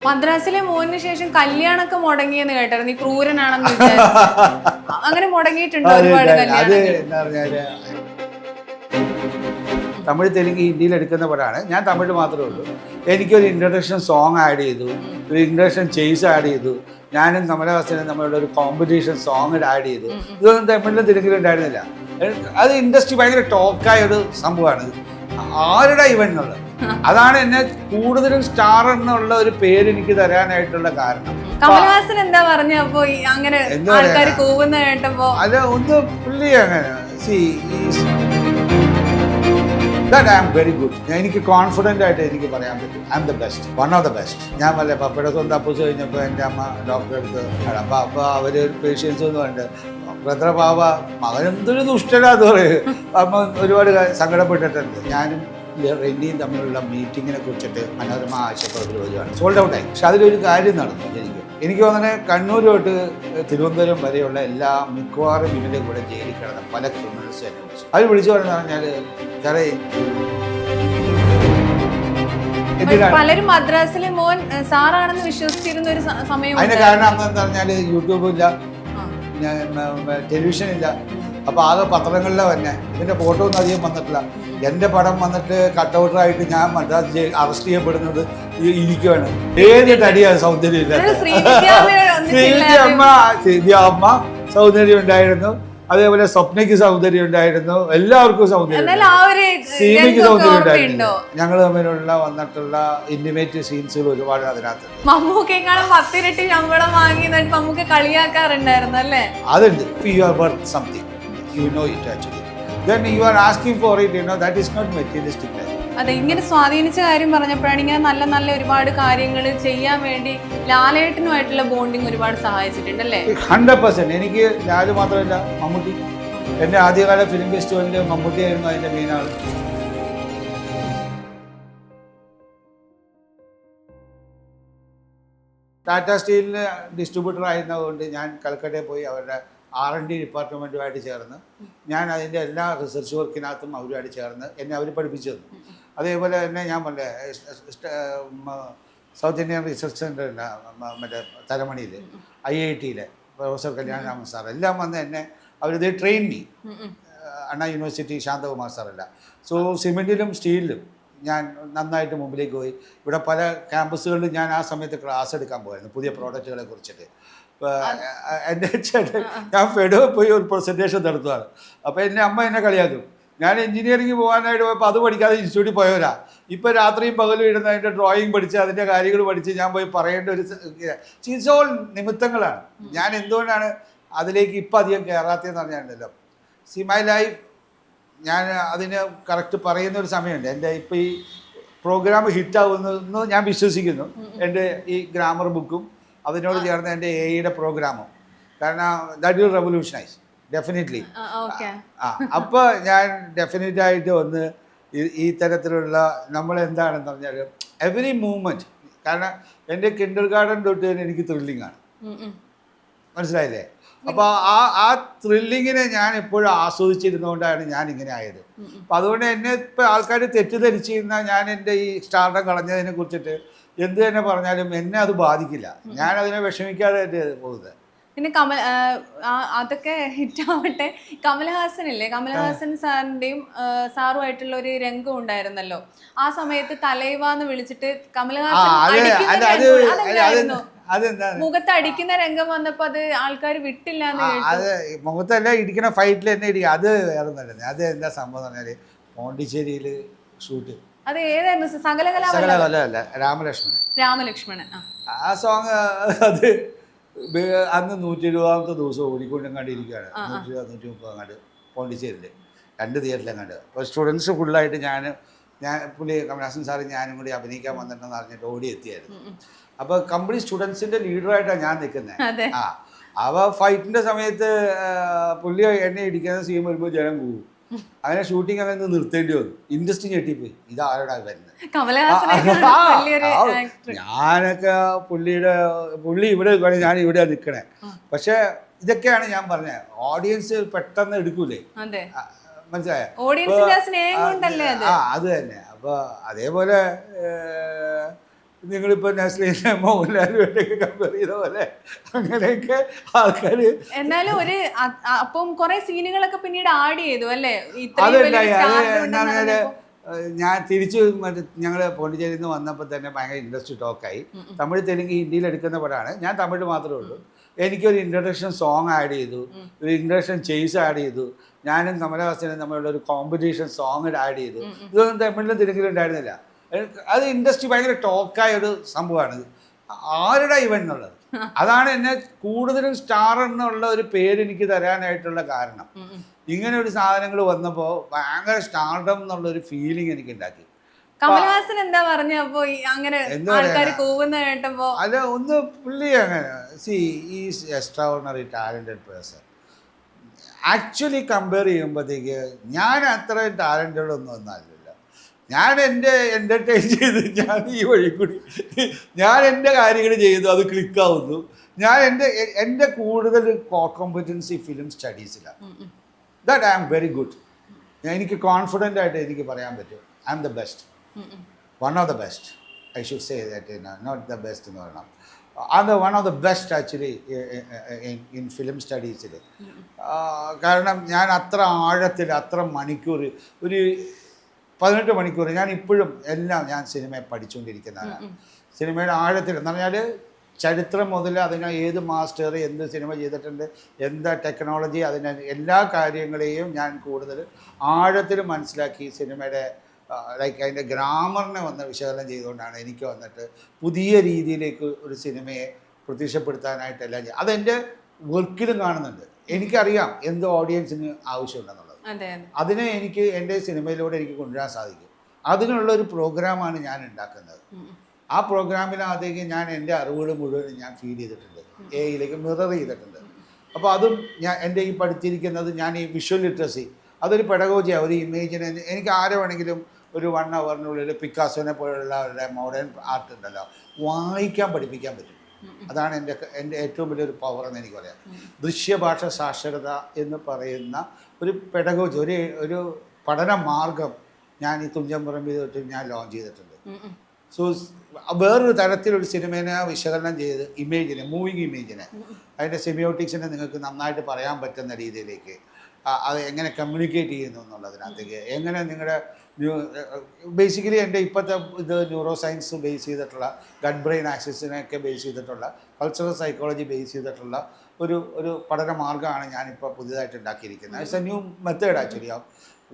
മദ്രാസിലെ മോന് ശേഷം കല്യാണമൊക്കെ മുടങ്ങിയെന്ന് കേട്ടായിരുന്നു. നീ ക്രൂരനാണെന്ന് വിചാരിച്ചു. അങ്ങനെ മുടങ്ങിയിട്ടുണ്ടോ ഒരുപാട് കല്യാണം? തമിഴ് തെലുങ്ക് ഹിന്ദിയിൽ എടുക്കുന്ന പടമാണ്. ഞാൻ തമിഴ് മാത്രമേ ഉള്ളൂ. എനിക്കൊരു ഇൻട്രഡക്ഷൻ സോങ് ആഡ് ചെയ്തു, ഒരു ഇൻട്രഡക്ഷൻ ചേസ് ആഡ് ചെയ്തു. ഞാനും കമലഹാസനും തമ്മിലുള്ള ഒരു കോമ്പറ്റീഷൻ സോങ് ആഡ് ചെയ്തു. ഇതൊന്നും തമിഴിലും തെലുങ്കിലും ഉണ്ടായിരുന്നില്ല. അത് ഇൻഡസ്ട്രി ഭയങ്കര ടോക്കായ ഒരു സംഭവമാണ്. ആരുടെ ഇവൻ എന്നുള്ളത് അതാണ് എന്നെ കൂടുതലും സ്റ്റാർ എന്നുള്ള ഒരു പേര് എനിക്ക് തരാനായിട്ടുള്ള കാരണം. കമലഹാസൻ എന്താ പറഞ്ഞ അപ്പൊ അങ്ങനെ ആൾക്കാർ കൂവുന്ന കേട്ടപ്പോ? അല്ല, ഒന്ന് പുള്ളി അങ്ങനെ that I am very good. എനിക്ക് കോൺഫിഡൻ്റ് ആയിട്ട് എനിക്ക് പറയാൻ പറ്റും I M the best, one of the best. ഞാൻ വല്ല പപ്പയുടെ സ്വന്തം അപ്പൂസ് കഴിഞ്ഞപ്പോൾ എൻ്റെ അമ്മ ഡോക്ടറെ അടുത്ത് അപ്പോൾ അവർ പേഷ്യൻസ് ഒന്നും ഉണ്ട് ബ്രദർ ബാബ മകനെന്തൊരു ദുഷ്ടനാന്ന് പറയും. അമ്മ ഒരുപാട് സങ്കടപ്പെട്ടിട്ടുണ്ട്. ഞാനും റെന്നിയും തമ്മിലുള്ള മീറ്റിങ്ങിനെ കുറിച്ചിട്ട് മനോരമ ആശയപ്പുറത്തിൽ വരികയാണ്. സോൾഡ് ഔട്ടായി. പക്ഷെ അതിലൊരു കാര്യം നടന്നു. എനിക്ക് തോന്നുന്നത് കണ്ണൂർ തൊട്ട് തിരുവനന്തപുരം വരെയുള്ള എല്ലാ മിക്കവാറും ഇവരുടെ കൂടെ ജയിലിൽ കിടന്ന പല ക്രിമിനൽസും എന്നെ വിളിച്ചു. അവർ വിളിച്ചു പറഞ്ഞു പറഞ്ഞാൽ സാറേ പലരും മദ്രാസിലെ മോൻ സാറാണെന്ന് വിശ്വസിച്ചിരുന്ന ഒരു സമയം. അതിന്റെ കാരണം എന്താണെന്ന് പറഞ്ഞാൽ യൂട്യൂബില്ല, ടെലിവിഷൻ ഇല്ല. അപ്പോൾ ആകെ പത്രങ്ങളിലെ തന്നെ ഇതിൻ്റെ ഫോട്ടോ ഒന്നും അധികം വന്നിട്ടില്ല. എൻ്റെ പടം വന്നിട്ട് കട്ടൗട്ടറായിട്ട് ഞാൻ മദ്രാസ് അറസ്റ്റ് ചെയ്യപ്പെടുന്നത് ഇരിക്കുകയാണ്. ഏത് തടിയാണ് സൗന്ദര്യമില്ല. ശ്രീവിദ്യാമ്മ സൗന്ദര്യം ഉണ്ടായിരുന്നു, അതേപോലെ സ്വപ്നയ്ക്ക് സൗന്ദര്യം ഉണ്ടായിരുന്നു, എല്ലാവർക്കും സൗന്ദര്യം സീമയ്ക്ക് സൗന്ദര്യം ഉണ്ടായിരുന്നു. ഞങ്ങൾ തമ്മിലുള്ള വന്നിട്ടുള്ള ഇന്റിമേറ്റ് സീൻസുകൾ ഒരുപാട് അതിനകത്ത്. മമ്മൂക്കേക്കാളും 10 ഇരട്ടി ശമ്പളം വാങ്ങി മമ്മൂക്ക കളിയാക്കാറുണ്ടായിരുന്നു അല്ലേ? അതുണ്ട്. You are worth something. You know it actually. Then you are asking for it, you know, that is not materialistic life. അതെ, ഇങ്ങനെ സ്വാധീനിച്ച കാര്യം പറഞ്ഞപ്പോഴാണ് ഇങ്ങനെ നല്ല നല്ല ഒരുപാട് കാര്യങ്ങൾ ചെയ്യാൻ വേണ്ടി ലാലേട്ടനുമായിട്ടുള്ള ബോണ്ടിങ് ഒരുപാട് സഹായിച്ചിട്ടുണ്ട് അല്ലേ? 100%. എനിക്ക് ലാല് മാത്രമല്ല, മമ്മൂട്ടി. എൻ്റെ ആദ്യകാല ഫിലിം ഫെസ്റ്റിവലിൽ മമ്മൂട്ടി ആയിരുന്നു അതിൻ്റെ മെയിൻ ആൾ. ടാറ്റ സ്റ്റീലിന് ഡിസ്ട്രിബ്യൂട്ടർ ആയിരുന്നതുകൊണ്ട് ഞാൻ കൽക്കട്ടയിൽ പോയി അവരുടെ R&D ഡിപ്പാർട്ട്മെൻറ്റുമായിട്ട് ചേർന്ന് ഞാൻ അതിൻ്റെ എല്ലാ റിസർച്ച് വർക്കിനകത്തും അവരുമായിട്ട് ചേർന്ന് എന്നെ അവർ പഠിപ്പിച്ചു തന്നു. അതേപോലെ തന്നെ ഞാൻ പറഞ്ഞ സൗത്ത് ഇന്ത്യൻ റിസർച്ച് സെൻ്ററിൻ്റെ മറ്റേ തലമണിയിൽ IIT-യിലെ പ്രൊഫസർ കല്യാണരാമൻ സാർ എല്ലാം വന്ന് എന്നെ അവരിത് ട്രെയിൻ മീ. അണ്ണാ യൂണിവേഴ്സിറ്റി ശാന്തകുമാർ സാറല്ല. സോ സിമെൻറ്റിലും സ്റ്റീലിലും ഞാൻ നന്നായിട്ട് മുമ്പിലേക്ക് പോയി. ഇവിടെ പല ക്യാമ്പസുകളിലും ഞാൻ ആ സമയത്ത് ക്ലാസ് എടുക്കാൻ പോയിരുന്നു പുതിയ പ്രോഡക്റ്റുകളെ കുറിച്ചിട്ട്. എൻ്റെ ചേട്ടൻ ഞാൻ ഫെഡോ പോയി ഒരു പ്രസൻറ്റേഷൻ നടത്തുകയാണ്. അപ്പോൾ എൻ്റെ അമ്മ എന്നെ കളിയാക്കും. ഞാൻ എഞ്ചിനീയറിംഗ് പോകാനായിട്ട് പോയപ്പോൾ അത് പഠിക്കാതെ ഇൻസ്റ്റിറ്റ്യൂട്ടിൽ പോയവരാ. ഇപ്പോൾ രാത്രിയും പകലും ഇടുന്ന അതിൻ്റെ ഡ്രോയിങ് പഠിച്ച് അതിൻ്റെ കാര്യങ്ങൾ പഠിച്ച് ഞാൻ പോയി പറയേണ്ട ഒരു ചീസോൾ നിമിത്തങ്ങളാണ്. ഞാൻ എന്തുകൊണ്ടാണ് അതിലേക്ക് ഇപ്പം അധികം കയറാത്തതെന്ന് പറഞ്ഞാലുണ്ടല്ലോ, സി മൈ ലൈഫ് ഞാൻ അതിന് കറക്റ്റ് പറയുന്ന ഒരു സമയമുണ്ട്. എൻ്റെ ഇപ്പോൾ ഈ പ്രോഗ്രാം ഹിറ്റാവുമെന്ന് ഞാൻ വിശ്വസിക്കുന്നു. എൻ്റെ ഈ ഗ്രാമർ ബുക്കും അതിനോട് ചേർന്ന് എൻ്റെ AI-യുടെ പ്രോഗ്രാമും. കാരണം ദാറ്റ് വിൽ റെവല്യൂഷനൈസ് ഡെഫിനറ്റ്ലി. അപ്പോൾ ഞാൻ ഡെഫിനറ്റായിട്ട് ഒന്ന് ഈ തരത്തിലുള്ള നമ്മളെന്താണെന്ന് പറഞ്ഞാൽ എവറി മൂവ്മെൻറ്റ്. കാരണം എൻ്റെ കിൻഡർ ഗാർഡൻ തൊട്ട് തന്നെ എനിക്ക് ത്രില്ലിങ്ങാണ്, മനസ്സിലായില്ലേ? അപ്പോൾ ആ ത്രില്ലിങ്ങിനെ ഞാൻ എപ്പോഴും ആസ്വദിച്ചിരുന്നുകൊണ്ടാണ് ഞാൻ ഇങ്ങനെ ആയത്. അപ്പം അതുകൊണ്ട് എന്നെ ഇപ്പോൾ ആൾക്കാർ തെറ്റിദ്ധരിച്ചിരുന്ന ഞാൻ എൻ്റെ ഈ സ്റ്റാർഡം കളഞ്ഞതിനെ കുറിച്ചിട്ട് എന്ത് തന്നെ പറഞ്ഞാലും എന്നെ അത് ബാധിക്കില്ല. ഞാൻ അതിനെ വിഷമിക്കാതെ പോകുന്നത്. പിന്നെ അതൊക്കെ ഹിറ്റാവട്ടെ. കമലഹാസനില്ലേ, കമലഹാസൻ സാറിന്റെയും സാറുമായിട്ടുള്ള ഒരു രംഗം ഉണ്ടായിരുന്നല്ലോ. ആ സമയത്ത് തലൈവാന്ന് വിളിച്ചിട്ട് കമലഹാസൻ മുഖത്ത് അടിക്കുന്ന രംഗം വന്നപ്പോ അത് ആൾക്കാർ വിട്ടില്ല. അത് മുഖത്തല്ല ഇടിക്കണ ഫൈറ്റിൽ തന്നെ ഇടിക്കുക. അത് വേറെ നല്ലത്. അത് എന്താ സംഭവം എന്ന് പറഞ്ഞാല് പോണ്ടിച്ചേരിയിൽ ഷൂട്ട്. അത് ഏതായിരുന്നു? സകലകല രാമലക്ഷ്മണൻ. ആ സോങ് അത് അന്ന് 120ാമത്തെ ദിവസം ഓടിക്കൊണ്ടെങ്ങാണ്ടിരിക്കുകയാണ്. 120-130 അങ്ങാണ്ട് പോണ്ടിച്ചേരിയിൽ 2 തിയേറ്ററിലെങ്ങാണ്ട്. അപ്പോൾ സ്റ്റുഡൻസ് ഫുള്ളായിട്ട് ഞാൻ പുള്ളി കമലഹാസൻ സാറ് ഞാനും കൂടി അഭിനയിക്കാൻ വന്നിട്ടെന്ന് അറിഞ്ഞിട്ട് ഓടി എത്തിയായിരുന്നു. അപ്പോൾ കംപ്ലീറ്റ് സ്റ്റുഡൻസിൻ്റെ ലീഡറായിട്ടാണ് ഞാൻ നിൽക്കുന്നത്. അപ്പോൾ ഫൈറ്റിൻ്റെ സമയത്ത് പുള്ളി എന്നെ ഇടിക്കുന്ന സീൻ വരുമ്പോൾ ജനം കൂടും. അങ്ങനെ ഷൂട്ടിങ് അങ്ങനെ നിർത്തേണ്ടി വന്നു. ഇൻഡസ്ട്രി ഞെട്ടിപ്പോയി, ഇതാരോടാ വരുന്നത്. ഞാനൊക്കെ പുള്ളി ഇവിടെ ഞാൻ ഇവിടെ നിൽക്കണേ. പക്ഷെ ഇതൊക്കെയാണ് ഞാൻ പറഞ്ഞത്, ഓഡിയൻസ് പെട്ടെന്ന് എടുക്കൂലേ, മനസ്സിലായ? അത് തന്നെ. അപ്പോൾ അതേപോലെ നിങ്ങളിപ്പോൾ നസ്ലീനെ മോഹൻലാലുമായിട്ടൊക്കെ കമ്പയർ ചെയ്ത പോലെ അങ്ങനെയൊക്കെ ആൾക്കാർ. എന്നാലും ഒരു അപ്പം കുറെ സീനുകളൊക്കെ പിന്നീട് ആഡ് ചെയ്തു അല്ലേ? അതുണ്ടായി. അത് എന്താ പറഞ്ഞാൽ ഞാൻ തിരിച്ച് മറ്റേ ഞങ്ങൾ പോണ്ടിച്ചേരിയിൽ നിന്ന് വന്നപ്പോൾ തന്നെ ഭയങ്കര ഇൻഡസ്ട്രി ടോക്കായി. തമിഴ് തെലുങ്ക് ഹിന്ദിയിൽ എടുക്കുന്ന പടമാണ്. ഞാൻ തമിഴ് മാത്രമേ ഉള്ളൂ. എനിക്കൊരു ഇൻട്രഡക്ഷൻ സോങ് ആഡ് ചെയ്തു, ഒരു ഇൻട്രഡക്ഷൻ ചേസ് ആഡ് ചെയ്തു. ഞാനും കമലഹാസനും തമ്മിലുള്ള ഒരു കോമ്പറ്റീഷൻ സോങ് ആഡ് ചെയ്തു. ഇതൊന്നും തമിഴിലും തെലുങ്കിലും ഉണ്ടായിരുന്നില്ല. അത് ഇൻഡസ്ട്രി ഭയങ്കര ടോക്കായ ഒരു സംഭവമാണ്. ആരുടെ ഇവൻ എന്നുള്ളത് അതാണ് എന്നെ കൂടുതലും സ്റ്റാർ എന്നുള്ള ഒരു പേര് എനിക്ക് തരാനായിട്ടുള്ള കാരണം. ഇങ്ങനെ ഒരു സാധനങ്ങൾ വന്നപ്പോൾ ഭയങ്കര സ്റ്റാർഡം എന്നുള്ള ഒരു ഫീലിംഗ് എനിക്ക് ഉണ്ടാക്കി. കമലഹാസൻ എന്താ പറഞ്ഞപ്പോ അങ്ങനെ ആൾക്കാർ കൂവുന്ന കേട്ടപ്പോ? അല്ല, ഒന്ന് പുള്ളി അങ്ങനെ is extra ordinary talented person. Actually compare ചെയ്യുമ്പോഴത്തേക്ക് ഞാൻ അത്ര ടാലന്റഡ് ഒന്നും ഒന്നല്ല. ഞാൻ എൻ്റെ എൻ്റർടൈൻ ചെയ്ത് ഞാൻ ഈ വഴി കൂടി ഞാൻ എൻ്റെ കാര്യങ്ങൾ ചെയ്തു, അത് ക്ലിക്കാവുന്നു. ഞാൻ എൻ്റെ കൂടുതൽ കോമ്പറ്റൻസി ഫിലിം സ്റ്റഡീസിലാണ്. That I am very good. എനിക്ക് കോൺഫിഡൻ്റ് ആയിട്ട് എനിക്ക് പറയാൻ പറ്റും I am the best, one of the best. I should say that, not the best എന്ന് പറയണം. അത് one of the best actually in film സ്റ്റഡീസിൽ. കാരണം ഞാൻ അത്ര ആഴത്തിൽ അത്ര മണിക്കൂർ, ഒരു 18 മണിക്കൂർ ഞാൻ ഇപ്പോഴും എല്ലാം ഞാൻ സിനിമയെ പഠിച്ചുകൊണ്ടിരിക്കുന്നതാണ്. സിനിമയുടെ ആഴത്തിൽ എന്ന് പറഞ്ഞാൽ ചരിത്രം മുതൽ അതിന് ഏത് മാസ്റ്റർ എന്ത് സിനിമ ചെയ്തിട്ടുണ്ട്, എന്താ ടെക്നോളജി, അതിന് എല്ലാ കാര്യങ്ങളെയും ഞാൻ കൂടുതൽ ആഴത്തിൽ മനസ്സിലാക്കി സിനിമയുടെ ലൈക്ക് അതിൻ്റെ ഗ്രാമറിനെ വന്ന് വിശകലനം ചെയ്തുകൊണ്ടാണ് എനിക്ക് വന്നിട്ട് പുതിയ രീതിയിലേക്ക് ഒരു സിനിമയെ പ്രത്യക്ഷപ്പെടുത്താനായിട്ടെല്ലാം ചെയ്യും. അതെൻ്റെ വർക്കിലും കാണുന്നുണ്ട്. എനിക്കറിയാം എന്ത് ഓഡിയൻസിന് ആവശ്യമുണ്ടെന്നുള്ളത്. അതിനെ എനിക്ക് എൻ്റെ സിനിമയിലൂടെ എനിക്ക് കൊണ്ടുവരാൻ സാധിക്കും. അതിനുള്ളൊരു പ്രോഗ്രാമാണ് ഞാൻ ഉണ്ടാക്കുന്നത്. ആ പ്രോഗ്രാമിനകത്തേക്ക് ഞാൻ എൻ്റെ അറിവുകൾ മുഴുവൻ ഞാൻ ഫീഡ് ചെയ്തിട്ടുണ്ട്, എയിലേക്ക് മിറർ ചെയ്തിട്ടുണ്ട്. അപ്പോൾ അതും ഞാൻ എൻ്റെ ഈ പഠിച്ചിരിക്കുന്നത് ഞാൻ ഈ വിഷ്വൽ ലിറ്ററസി അതൊരു പെഡഗോജിയാണ്. ഒരു ഇമേജിനെ എനിക്ക് ആരെ വേണമെങ്കിലും ഒരു 1 അവറിനുള്ളിൽ പിക്കാസോനെ പോലുള്ളവരുടെ മോഡേൺ ആർട്ട് ഉണ്ടല്ലോ വായിക്കാൻ പഠിപ്പിക്കാൻ പറ്റും. അതാണ് എൻ്റെ ഏറ്റവും വലിയൊരു പവർ എന്ന് എനിക്ക് പറയാം. ദൃശ്യഭാഷ സാക്ഷരത എന്ന് പറയുന്ന ഒരു പെഡഗോജി, ഒരു പഠന മാർഗം ഞാൻ ഈ തുഞ്ചൻ പറമ്പിൽ തൊട്ട് ഞാൻ ലോഞ്ച് ചെയ്തിട്ടുണ്ട്. സോ വേറൊരു തരത്തിലൊരു സിനിമേനെ വിശകലനം ചെയ്ത് ഇമേജിനെ, മൂവിങ് ഇമേജിനെ, അതിൻ്റെ സെമിയോട്ടിക്സിനെ നിങ്ങൾക്ക് നന്നായിട്ട് പറയാൻ പറ്റുന്ന രീതിയിലേക്ക് അത് എങ്ങനെ കമ്മ്യൂണിക്കേറ്റ് ചെയ്യുന്നു എന്നുള്ളതിനകത്തേക്ക് എങ്ങനെ നിങ്ങളുടെ ബേസിക്കലി എൻ്റെ ഇപ്പോഴത്തെ ഇത് ന്യൂറോ സയൻസ് ബേസ് ചെയ്തിട്ടുള്ള ഗട്ട് ബ്രെയിൻ ആക്സിസിനെയൊക്കെ ബേസ് ചെയ്തിട്ടുള്ള കൾച്ചറൽ സൈക്കോളജി ബേസ് ചെയ്തിട്ടുള്ള ഒരു പഠന മാർഗ്ഗമാണ് ഞാനിപ്പോൾ പുതിയതായിട്ട് ഉണ്ടാക്കിയിരിക്കുന്നത്. It's A new method actually of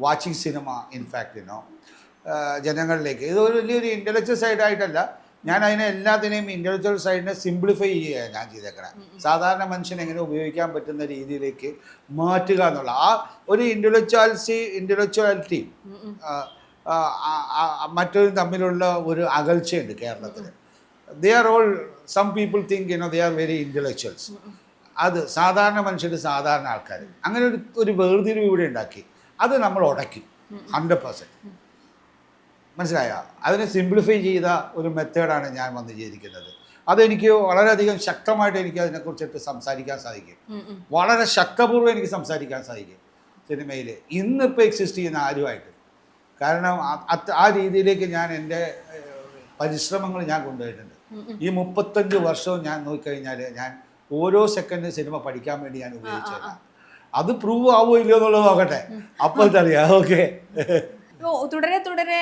watching cinema in fact ജനങ്ങളിലേക്ക്. ഇത് ഒരു വലിയൊരു ഇൻ്റലക്ച്വൽ സൈഡായിട്ടല്ല, ഞാൻ അതിനെ എല്ലാത്തിനെയും ഇൻ്റലക്ച്വൽ സൈഡിനെ സിംപ്ലിഫൈ ചെയ്യുകയാണ് ഞാൻ ചെയ്തേക്കണം. സാധാരണ മനുഷ്യൻ എങ്ങനെ ഉപയോഗിക്കാൻ പറ്റുന്ന രീതിയിലേക്ക് മാറ്റുക എന്നുള്ള ആ ഒരു ഇൻ്റലക്ച്വാലിറ്റി മറ്റൊരു തമ്മിലുള്ള ഒരു അകൽച്ചയുണ്ട് കേരളത്തിൽ. They are all some people think they are very intellectuals. അത് സാധാരണ മനുഷ്യർ, സാധാരണ ആൾക്കാർ, അങ്ങനെ ഒരു വേർതിരിവ് ഇവിടെ ഉണ്ടാക്കി. അത് നമ്മൾ ഉടക്കി 100%. മനസ്സിലായോ? അതിനെ സിംപ്ലിഫൈ ചെയ്ത ഒരു മെത്തേഡാണ് ഞാൻ വന്ന് ചെയ്തിരിക്കുന്നത്. അതെനിക്ക് വളരെയധികം ശക്തമായിട്ട് എനിക്ക് അതിനെക്കുറിച്ചിട്ട് സംസാരിക്കാൻ സാധിക്കും. വളരെ ശക്തപൂർവ്വം എനിക്ക് സംസാരിക്കാൻ സാധിക്കും സിനിമയിൽ ഇന്നിപ്പോൾ എക്സിസ്റ്റ് ചെയ്യുന്ന ആരുമായിട്ട്. കാരണം ആ രീതിയിലേക്ക് ഞാൻ എൻ്റെ പരിശ്രമങ്ങൾ ഞാൻ കൊണ്ടുപോയിട്ടുണ്ട്. ഈ 35 വർഷവും ഞാൻ നോക്കിക്കഴിഞ്ഞാൽ ഞാൻ ഓരോ സെക്കൻഡ് സിനിമ പഠിക്കാൻ വേണ്ടി ഞാൻ ഉപയോഗിച്ചതാണ്. അത് പ്രൂവ് ആവോ ഇല്ലയോ എന്നുള്ളത് നോക്കട്ടെ, അപ്പോൾ അറിയാം. ഓക്കെ. തുടരെ തുടരെ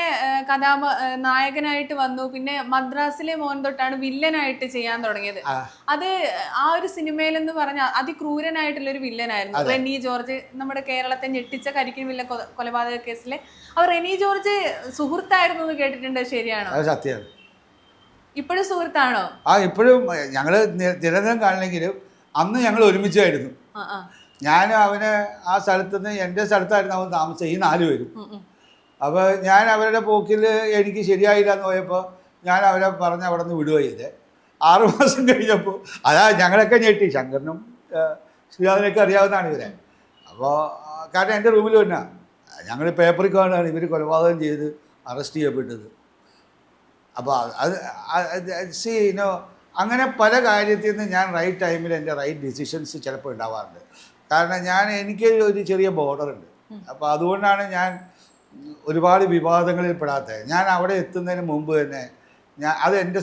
നായകനായിട്ട് വന്നു. പിന്നെ മദ്രാസിലെ മോൻ തൊട്ടാണ് വില്ലനായിട്ട് ചെയ്യാൻ തുടങ്ങിയത്. അത് ആ ഒരു സിനിമയിലെന്ന് പറഞ്ഞാൽ അതിക്രൂരനായിട്ടുള്ള ഒരു വില്ലനായിരുന്നു റെനി ജോർജ്. നമ്മുടെ കേരളത്തെ ഞെട്ടിച്ച കരിക്കിൻ വില്ല കൊലപാതക കേസിലെ അവർ റെനി ജോർജ് സുഹൃത്തായിരുന്നു എന്ന് കേട്ടിട്ടുണ്ട്. ശരിയാണോ? സത്യമാണ്. ഇപ്പോഴും സുഹൃത്താണോ? ഇപ്പോഴും ഞങ്ങൾ നിരന്തരം കാണില്ലെങ്കിലും അന്ന് ഞങ്ങൾ ഒരുമിച്ചായിരുന്നു. ഞാൻ അവന് ആ സ്ഥലത്തുനിന്ന് എൻ്റെ സ്ഥലത്തായിരുന്നു അവൻ താമസിച്ചത്, ഈ 4 പേരും. അപ്പോൾ ഞാൻ അവരുടെ പോക്കിൽ എനിക്ക് ശരിയായില്ല എന്ന് പോയപ്പോൾ ഞാൻ അവരെ പറഞ്ഞ് അവിടെ നിന്ന് വിടുക ചെയ്തേ. 6 മാസം കഴിഞ്ഞപ്പോൾ ഞങ്ങളൊക്കെ ഞെട്ടി. ശങ്കറിനും ശ്രീനാഥിനൊക്കെ അറിയാവുന്നതാണ് ഇവരെ. അപ്പോൾ കാരണം എൻ്റെ റൂമിൽ തന്നെ ഞങ്ങൾ പേപ്പറിൽ കാണുകയാണ് ഇവർ കൊലപാതകം ചെയ്ത് അറസ്റ്റ് ചെയ്യപ്പെട്ടത്. അപ്പോൾ അങ്ങനെ പല കാര്യത്തിൽ നിന്ന് ഞാൻ റൈറ്റ് ടൈമിൽ എൻ്റെ റൈറ്റ് ഡിസിഷൻസ് ചിലപ്പോൾ ഉണ്ടാവാറുണ്ട്. കാരണം എനിക്ക് ഒരു ചെറിയ ബോർഡറുണ്ട്. അപ്പോൾ അതുകൊണ്ടാണ് ഞാൻ ഒരുപാട് വിവാദങ്ങളിൽ പെടാത്തത്. ഞാൻ അവിടെ എത്തുന്നതിന് മുമ്പ് തന്നെ അത് എൻ്റെ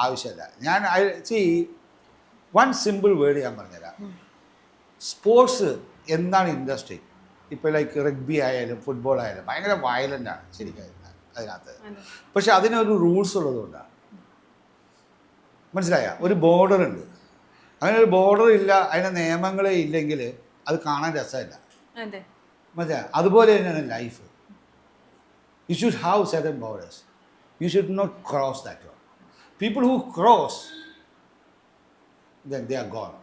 ആവശ്യമല്ല. ഞാൻ വൺ സിമ്പിൾ വേർഡ് ഞാൻ പറഞ്ഞുതരാം. സ്പോർട്സ് എന്താണ് ഇൻഡസ്ട്രി? ഇപ്പോൾ ലൈക്ക് റഗ്ബി ആയാലും ഫുട്ബോൾ ആയാലും ഭയങ്കര വയലൻ്റാണ് ശരിക്കും അതിനകത്ത്. പക്ഷെ അതിനൊരു റൂൾസ് ഉള്ളതുകൊണ്ടാണ്. മനസ്സിലായ? ഒരു ബോർഡർ ഉണ്ട്. അങ്ങനെ ഒരു ബോർഡർ ഇല്ല, അതിന് നിയമങ്ങളെ ഇല്ലെങ്കിൽ അത് കാണാൻ രസമില്ല. മനസ്സിലായ? അതുപോലെ തന്നെയാണ് life. You should have certain borders. You should not cross that one. People who cross then they are gone.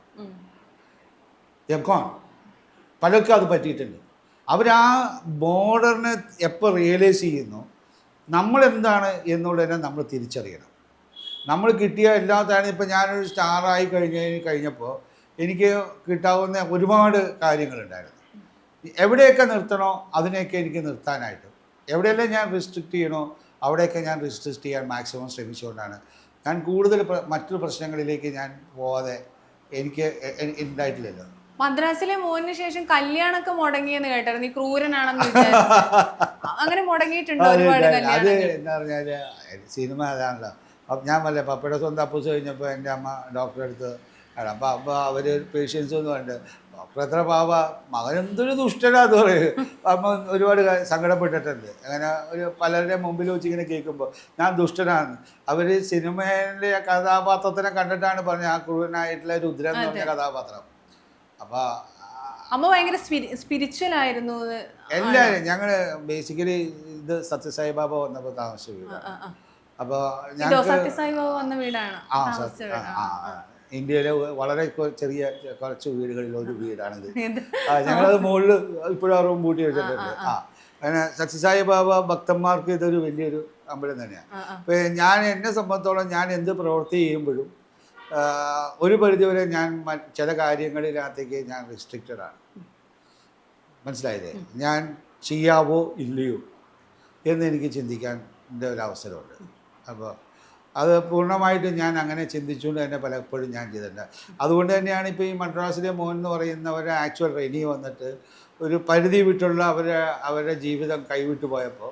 They are gone. പലർക്കും അത് പറ്റിയിട്ടുണ്ട്. അവരാ ബോർഡറിനെ എപ്പോൾ റിയലൈസ് ചെയ്യുന്നു നമ്മളെന്താണ് എന്നുള്ളതിനെ നമ്മൾ തിരിച്ചറിയണം. നമ്മൾ കിട്ടിയ എല്ലാത്താണ്. ഇപ്പോൾ ഞാനൊരു സ്റ്റാറായി കഴിഞ്ഞപ്പോൾ എനിക്ക് കിട്ടാവുന്ന ഒരുപാട് കാര്യങ്ങളുണ്ടായിരുന്നു. എവിടെയൊക്കെ നിർത്തണോ അതിനെയൊക്കെ എനിക്ക് നിർത്താനായിട്ട്, എവിടെയെല്ലാം ഞാൻ റിസ്ട്രിക്റ്റ് ചെയ്യണോ അവിടെയൊക്കെ ഞാൻ റിസ്ട്രിക്റ്റ് ചെയ്യാൻ മാക്സിമം ശ്രമിച്ചുകൊണ്ടാണ് ഞാൻ കൂടുതൽ മറ്റൊരു പ്രശ്നങ്ങളിലേക്ക് ഞാൻ പോവാതെ എനിക്ക് ഉണ്ടായിട്ടില്ലല്ലോ. മദ്രാസിലെ മോന് ശേഷം കല്യാണമൊക്കെ മുടങ്ങിയെന്ന് കേട്ടായിരുന്നു. ഈ ക്രൂരനാണെന്ന് അങ്ങനെ മുടങ്ങിയിട്ടുണ്ടോ? അത് എന്താ പറഞ്ഞാൽ സിനിമ അതാണല്ലോ. ഞാൻ വല്ല പപ്പയുടെ സ്വന്തം അപ്പൂസ് കഴിഞ്ഞപ്പോൾ എൻ്റെ അമ്മ ഡോക്ടറെ അടുത്ത് അപ്പോൾ അവർ പേഷ്യൻസ് ഒന്നും ഉണ്ട്. ഡോക്ടർ എത്ര പാവ, മകൻ എന്തൊരു ദുഷ്ടനാന്ന് പറയും. അമ്മ ഒരുപാട് സങ്കടപ്പെട്ടിട്ടുണ്ട്. അങ്ങനെ ഒരു പലരുടെ മുമ്പിൽ വെച്ച് ഇങ്ങനെ കേൾക്കുമ്പോൾ ഞാൻ ദുഷ്ടനാണ്. അവർ സിനിമയിലെ കഥാപാത്രത്തിനെ കണ്ടിട്ടാണ് പറഞ്ഞത്, ആ ക്രൂരനായിട്ടുള്ള രുദ്രൻ എന്ന് പറഞ്ഞ കഥാപാത്രം. അപ്പോൾ അമ്മ ഭയങ്കര സ്പിരിച്വൽ ആയിരുന്നു. എല്ലാവരും ഞങ്ങൾ ബേസിക്കലി ഇത് സത്യസായിബാബ വന്നപ്പോൾ താമസിച്ച വീടാണ്. അപ്പോൾ സത്യസായിബാബ വന്ന വീടാണ്. ഇന്ത്യയിലെ വളരെ ചെറിയ കുറച്ച് വീടുകളിൽ ഒരു വീടാണിത്. ഞങ്ങളത് മുകളിൽ ഇപ്പോഴും ആ റൂം പൂട്ടി വെച്ചിട്ടുണ്ട്. അങ്ങനെ സത്യസായി ബാബ ഭക്തന്മാർക്ക് ഇതൊരു വലിയൊരു അമ്പലം തന്നെയാണ്. അപ്പോൾ എന്നെ സംബന്ധിച്ചോളം ഞാൻ എന്ത് പ്രവൃത്തി ചെയ്യുമ്പോഴും ഒരു പരിധിവരെ ഞാൻ ചില കാര്യങ്ങളിനകത്തേക്ക് ഞാൻ റിസ്ട്രിക്റ്റഡ് ആണ്. മനസ്സിലായില്ലേ? ഞാൻ ചെയ്യാവോ ഇല്ലയോ എന്ന് എനിക്ക് ചിന്തിക്കാൻ ഒരു അവസരമുണ്ട്. അപ്പോൾ അത് പൂർണ്ണമായിട്ടും ഞാൻ അങ്ങനെ ചിന്തിച്ചുകൊണ്ട് തന്നെ പലപ്പോഴും ഞാൻ ചെയ്തിട്ടുണ്ട്. അതുകൊണ്ട് തന്നെയാണ് ഇപ്പോൾ ഈ മദ്രാസിലെ മോൻ എന്ന് പറയുന്നവരെ ആക്ച്വൽ റെനി വന്നിട്ട് ഒരു പരിധി വിട്ടുള്ള അവരുടെ ജീവിതം കൈവിട്ടു പോയപ്പോൾ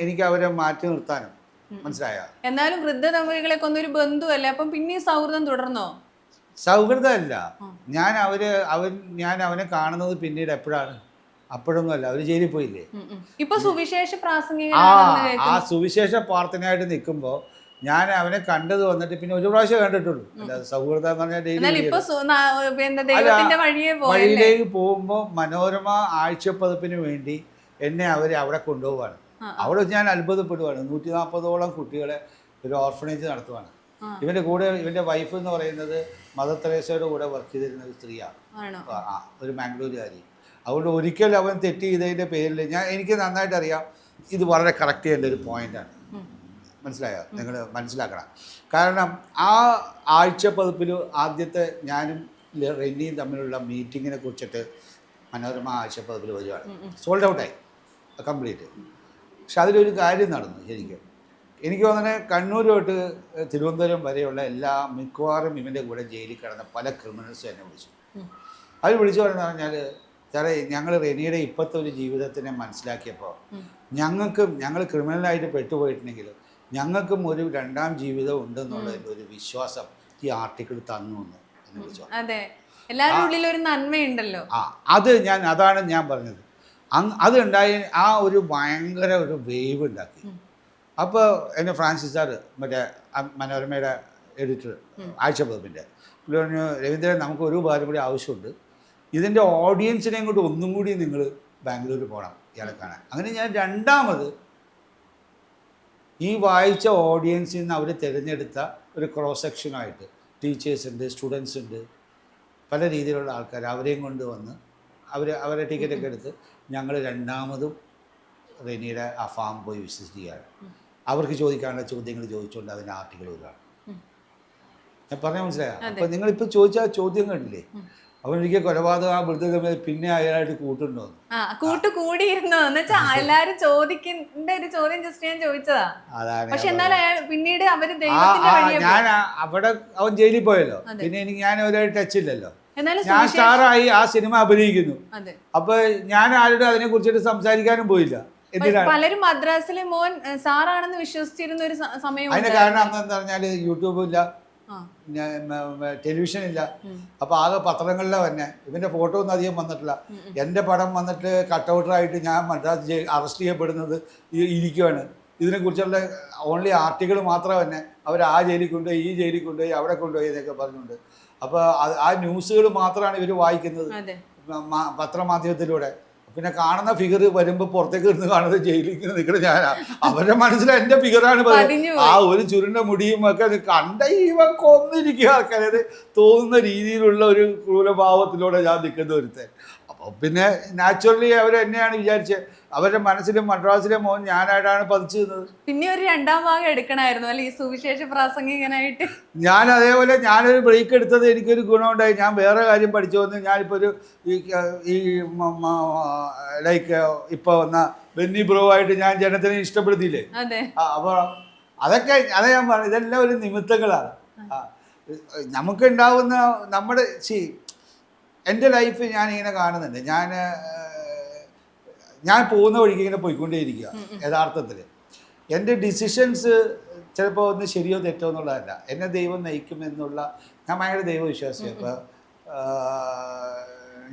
എനിക്ക് അവരെ മാറ്റി നിർത്താനും മനസ്സിലായ. എന്നാലും വൃദ്ധ ദമ്പതികളെ കൊന്നൊരു ബന്ധുവല്ലേ, അപ്പം പിന്നെ സൗഹൃദം തുടർന്നോ? സൗഹൃദമല്ല, ഞാൻ അവനെ കാണുന്നത് പിന്നീട് എപ്പോഴാണ്? അപ്പോഴൊന്നുമല്ല, അവർ ജയിലിൽ പോയില്ലേ. ഇപ്പൊ സുവിശേഷ പ്രാസംഗിക ആ സുവിശേഷ പ്രാർത്ഥനയായിട്ട് നിൽക്കുമ്പോൾ ഞാൻ അവനെ കണ്ടത് വന്നിട്ട് പിന്നെ ഒരു പ്രാവശ്യം കണ്ടിട്ടുള്ളൂ. അല്ലാതെ സൗഹൃദം എന്ന് പറഞ്ഞാൽ വഴിയിലേക്ക് പോകുമ്പോൾ മനോരമ ആഴ്ചപ്പതിപ്പിന് വേണ്ടി എന്നെ അവിടെ കൊണ്ടുപോവാണ്. അവിടെ ഞാൻ അത്ഭുതപ്പെടുവാണ്. 140ഓളം കുട്ടികളെ ഒരു ഓർഫനേജ് നടത്തുവാണ്. ഇവൻ്റെ കൂടെ ഇവൻ്റെ വൈഫ് എന്ന് പറയുന്നത് മദർ തെരേസയുടെ കൂടെ വർക്ക് ചെയ്തിരുന്ന ഒരു സ്ത്രീയാണ്, ഒരു മാംഗ്ലൂരുകാരി. അതുകൊണ്ട് ഒരിക്കലും അവൻ തെറ്റ് ചെയ്തതിൻ്റെ പേരിൽ എനിക്ക് നന്നായിട്ട് അറിയാം ഇത് വളരെ കറക്റ്റ് ചെയ്യേണ്ട ഒരു പോയിൻ്റാണ്. മനസ്സിലായോ? നിങ്ങൾ മനസ്സിലാക്കണം. കാരണം ആ ആഴ്ചപ്പതിപ്പിൽ ആദ്യത്തെ ഞാനും റെന്നിയും തമ്മിലുള്ള മീറ്റിങ്ങിനെ കുറിച്ചിട്ട് മനോരമ ആഴ്ചപ്പതിപ്പിൽ വരികയാണ്. സോൾഡ് ഔട്ടായി കംപ്ലീറ്റ്. പക്ഷെ അതിലൊരു കാര്യം നടന്നു ശരിക്കും. എനിക്ക് തോന്നുന്നത് കണ്ണൂർ തൊട്ട് തിരുവനന്തപുരം വരെയുള്ള മിക്കവാറും ഇവൻ്റെ കൂടെ ജയിലിൽ കിടന്ന പല ക്രിമിനൽസും എന്നെ വിളിച്ചു. അവർ വിളിച്ചു പറയുന്നത് പറഞ്ഞാൽ സാറേ, ഞങ്ങൾ റെനിയുടെ ഇപ്പോഴത്തെ ഒരു ജീവിതത്തിനെ മനസ്സിലാക്കിയപ്പോൾ ഞങ്ങൾ ക്രിമിനലായിട്ട് പെട്ടുപോയിട്ടുണ്ടെങ്കിലും ഞങ്ങൾക്കും ഒരു രണ്ടാം ജീവിതം ഉണ്ടെന്നുള്ളതിൻ്റെ ഒരു വിശ്വാസം ഈ ആർട്ടിക്കിൾ തന്നു എന്ന് എന്നെ വിളിച്ചു. അതാണ് ഞാൻ പറഞ്ഞത്. അതുണ്ടായി ആ ഒരു ഭയങ്കര ഒരു വേവ് ഉണ്ടാക്കി. അപ്പോൾ എന്നെ ഫ്രാൻസിസ് സാർ, മറ്റേ മനോരമയുടെ എഡിറ്റർ ആഴ്ചപ്പതിപ്പിൻ്റെ, പറഞ്ഞു രവീന്ദ്രൻ, നമുക്ക് ഒരു ഉപകാരം കൂടി ആവശ്യമുണ്ട്. ഇതിൻ്റെ ഓഡിയൻസിനെയും കൊണ്ട് ഒന്നും കൂടി നിങ്ങൾ ബാംഗ്ലൂർ പോകണം ഇയാളെ കാണാൻ. അങ്ങനെ ഞാൻ രണ്ടാമത് ഈ വായിച്ച ഓഡിയൻസിൽ നിന്ന് അവർ തിരഞ്ഞെടുത്ത ഒരു ക്രോസ് സെക്ഷനായിട്ട് ടീച്ചേഴ്സ് ഉണ്ട്, സ്റ്റുഡൻസ് ഉണ്ട്, പല രീതിയിലുള്ള ആൾക്കാർ, അവരെയും കൊണ്ട് വന്ന് അവരെ ടിക്കറ്റൊക്കെ എടുത്ത് ഞങ്ങൾ രണ്ടാമതും റെനിയുടെ ആ ഫാം പോയി വിസിറ്റ് ചെയ്യാണ്. അവർക്ക് ചോദിക്കാനുള്ള ചോദ്യങ്ങൾ ചോദിച്ചുകൊണ്ട് അതിൻ്റെ ആർട്ടിക്കിൾ വരികയാണ്. ഞാൻ പറഞ്ഞാൽ മനസ്സിലായോ? അപ്പോൾ നിങ്ങളിപ്പോൾ ചോദിച്ച ആ ചോദ്യം കണ്ടില്ലേ? അവനൊരിക്കൽ കൊലപാതകം ആ വൃദ്ധ പിന്നെ അയാളായിട്ട് കൂട്ടുണ്ടോ? കൂടിയിരുന്നോ എന്ന് വെച്ചാൽ എല്ലാരും ചോദിക്കേണ്ട ഒരു ചോദ്യം ജസ്റ്റ് ഞാൻ ചോദിച്ചതാ. പക്ഷെ എന്നാലും പിന്നീട് ഞാൻ അവിടെ അവൻ ജയിലിൽ പോയല്ലോ, പിന്നെ ഞാൻ ഒരു ടച്ച് ഇല്ലല്ലോ. ഞാൻ സ്റ്റാറായി ആ സിനിമ അഭിനയിക്കുന്നു. അപ്പൊ ഞാൻ ആരോടും അതിനെ കുറിച്ചിട്ട് സംസാരിക്കാനും പോയില്ല. എന്തിനാണ്? പലരും മദ്രാസിലെ മോൻ സാറാണെന്ന് വിശ്വസിച്ചിരുന്ന ഒരു സമയം. അതിന്റെ കാരണം എന്താ പറഞ്ഞാൽ യൂട്യൂബും ഇല്ല, ടെലിവിഷൻ ഇല്ല. അപ്പൊ ആകെ പത്രങ്ങളിലെ തന്നെ ഇവന്റെ ഫോട്ടോ ഒന്നും അധികം വന്നിട്ടില്ല. എൻ്റെ പടം വന്നിട്ട് കട്ടൗട്ടറായിട്ട് ഞാൻ മദ്രാസ് അറസ്റ്റ് ചെയ്യപ്പെടുന്നത് ഇരിക്കുകയാണ്. ഇതിനെക്കുറിച്ചുള്ള ഓൺലി ആർട്ടിക്കിൾ മാത്രം തന്നെ അവർ ആ ജയിലിൽ കൊണ്ടുപോയി, ഈ ജയിലിൽ കൊണ്ടുപോയി, അവിടെ കൊണ്ടുപോയി എന്നൊക്കെ പറഞ്ഞുകൊണ്ട്. അപ്പോൾ ആ ന്യൂസുകൾ മാത്രമാണ് ഇവർ വായിക്കുന്നത് പത്രമാധ്യമത്തിലൂടെ. പിന്നെ കാണുന്ന ഫിഗർ വരുമ്പോൾ പുറത്തേക്ക് ഇരുന്ന് കാണുന്നത് ജയിലിൽ നിൽക്കുന്നത് ഞാനാ. അവരുടെ മനസ്സിൽ എൻ്റെ ഫിഗറാണ് ആ ഒരു ചുരുണ്ട മുടിയും ഒക്കെ കണ്ട ഇവൻ കൊന്നിരിക്കുക ആൾക്കാരത് തോന്നുന്ന രീതിയിലുള്ള ഒരു ക്രൂരഭാവത്തിലൂടെ ഞാൻ നിൽക്കുന്ന ഒരുത്തൻ. അപ്പോൾ പിന്നെ നാച്ചുറലി അവരെന്നെയാണ് വിചാരിച്ചത്. അവരുടെ മനസ്സിലും മദ്രാസിലെ മോൻ ഞാനായിട്ടാണ് പതിച്ചിരുന്നത്. പിന്നെ ഒരു രണ്ടാം ഭാഗം എടുക്കണമായിരുന്നു അല്ലെ ഈ സുവിശേഷ പ്രാസംഗികനായിട്ട്. ഞാൻ അതേപോലെ ഞാനൊരു ബ്രേക്ക് എടുത്തത് എനിക്കൊരു ഗുണമുണ്ടായി. ഞാൻ വേറെ കാര്യം പഠിച്ചു വന്ന് ഞാനിപ്പോൾ ഒരു ഈ ലൈക്ക് ഇപ്പോൾ വന്ന ബെന്നി ബ്രോ ആയിട്ട് ഞാൻ ജനത്തിനെ ഇഷ്ടപ്പെടുത്തിയില്ലേ. അപ്പോൾ അതൊക്കെ അതെ ഞാൻ പറഞ്ഞു, ഇതെല്ലാം ഒരു നിമിത്തങ്ങളാണ്. നമുക്കുണ്ടാവുന്ന നമ്മുടെ എൻ്റെ ലൈഫ് ഞാനിങ്ങനെ കാണുന്നുണ്ട്. ഞാൻ പോകുന്ന വഴിക്ക് ഇങ്ങനെ പോയിക്കൊണ്ടേയിരിക്കുക. യഥാർത്ഥത്തിൽ എൻ്റെ ഡിസിഷൻസ് ചിലപ്പോൾ ഒന്ന് ശരിയോ തെറ്റോ എന്നുള്ളതല്ല, എന്നെ ദൈവം നയിക്കുമെന്നുള്ള ഞാൻ ഭയങ്കര ദൈവവിശ്വാസിയാണ്. ഇപ്പോൾ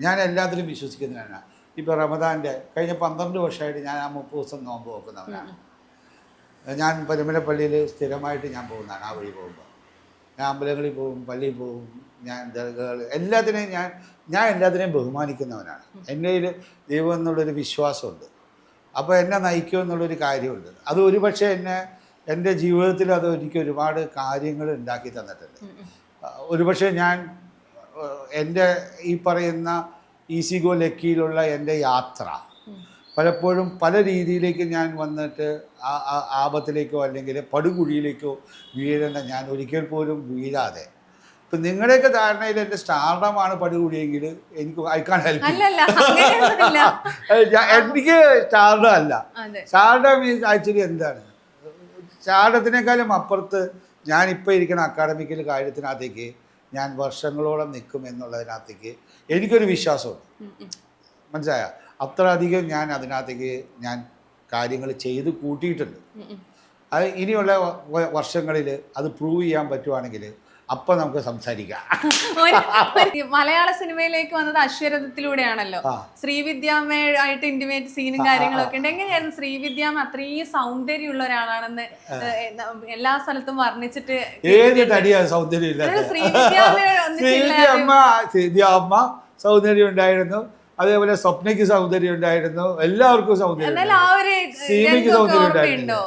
ഞാൻ എല്ലാത്തിലും വിശ്വസിക്കുന്നവനാണ്. ഇപ്പോൾ റമദാൻ്റെ കഴിഞ്ഞ 12 വർഷമായിട്ട് ഞാൻ ആ 30 ദിവസം നോമ്പ് നോക്കുന്നവനാണ്. ഞാൻ പരുമലപ്പള്ളിയിൽ സ്ഥിരമായിട്ട് ഞാൻ പോകുന്നതാണ്. ആ വഴി പോകുമ്പോൾ ഞാൻ അമ്പലങ്ങളിൽ പോകും, പള്ളിയിൽ പോകും, ഞാൻ ദർഗകൾ എല്ലാത്തിനെയും ഞാൻ എല്ലാത്തിനെയും ബഹുമാനിക്കുന്നവനാണ്. എൻ്റെ ദൈവം എന്നുള്ളൊരു വിശ്വാസമുണ്ട്. അപ്പോൾ എന്നെ നയിക്കുമെന്നുള്ളൊരു കാര്യമുണ്ട്. അത് ഒരുപക്ഷെ എൻ്റെ ജീവിതത്തിൽ അത് എനിക്ക് ഒരുപാട് കാര്യങ്ങൾ ഉണ്ടാക്കി തന്നിട്ടുണ്ട്. ഒരുപക്ഷെ ഞാൻ എൻ്റെ ഈ പറയുന്ന ഈസി ഗോ ലക്കിയിലുള്ള എൻ്റെ യാത്ര പലപ്പോഴും പല രീതിയിലേക്ക് ഞാൻ വന്നിട്ട് ആപത്തിലേക്കോ അല്ലെങ്കിൽ പടുകുഴിയിലേക്കോ വീഴേണ്ട ഞാൻ ഒരിക്കൽ പോലും വീഴാതെ. ഇപ്പം നിങ്ങളുടെയൊക്കെ ധാരണയിൽ എൻ്റെ സ്റ്റാർഡമാണ് പടുകൂടിയെങ്കിൽ എനിക്ക് ഐ കാൻ ഹെൽപ്പ്. എനിക്ക് സ്റ്റാർഡം അല്ല. സ്റ്റാർഡം മീൻസ് ആക്ച്വലി എന്താണ്, സ്റ്റാർഡത്തിനേക്കാളും അപ്പുറത്ത് ഞാനിപ്പോൾ ഇരിക്കുന്ന അക്കാഡമിക്കൽ കാര്യത്തിനകത്തേക്ക് ഞാൻ വർഷങ്ങളോളം നിൽക്കും എന്നുള്ളതിനകത്തേക്ക് എനിക്കൊരു വിശ്വാസമുണ്ട്. മനസ്സിലായ അത്ര അധികം ഞാൻ അതിനകത്തേക്ക് ഞാൻ കാര്യങ്ങൾ ചെയ്ത് കൂട്ടിയിട്ടുണ്ട്. അത് ഇനിയുള്ള വർഷങ്ങളിൽ അത് പ്രൂവ് ചെയ്യാൻ പറ്റുവാണെങ്കിൽ അപ്പം നമുക്ക് സംസാരിക്കാം. മലയാള സിനിമയിലേക്ക് വന്നത് അശ്വരഥത്തിലൂടെയാണല്ലോ. ശ്രീവിദ്യാമ്മയായിട്ട് ഇന്റിമേറ്റ് സീനും കാര്യങ്ങളൊക്കെ ഉണ്ട്. എങ്ങനെയായിരുന്നു ശ്രീവിദ്യാമ്മ അത്രയും സൗന്ദര്യമുള്ള ഒരാളാണെന്ന് എല്ലാ സ്ഥലത്തും വർണ്ണിച്ചിട്ട്? ഏത് തടിയാണ് സൗന്ദര്യം ഇല്ലാത്ത? ശ്രീവിദ്യാമ്മ സൗന്ദര്യം ഉണ്ടായിരുന്നു, അതേപോലെ സ്വപ്നയ്ക്ക് സൗന്ദര്യം ഉണ്ടായിരുന്നു, എല്ലാവർക്കും സൗന്ദര്യം. സീമയ്ക്ക് സൗന്ദര്യം ഉണ്ടായിരുന്നു.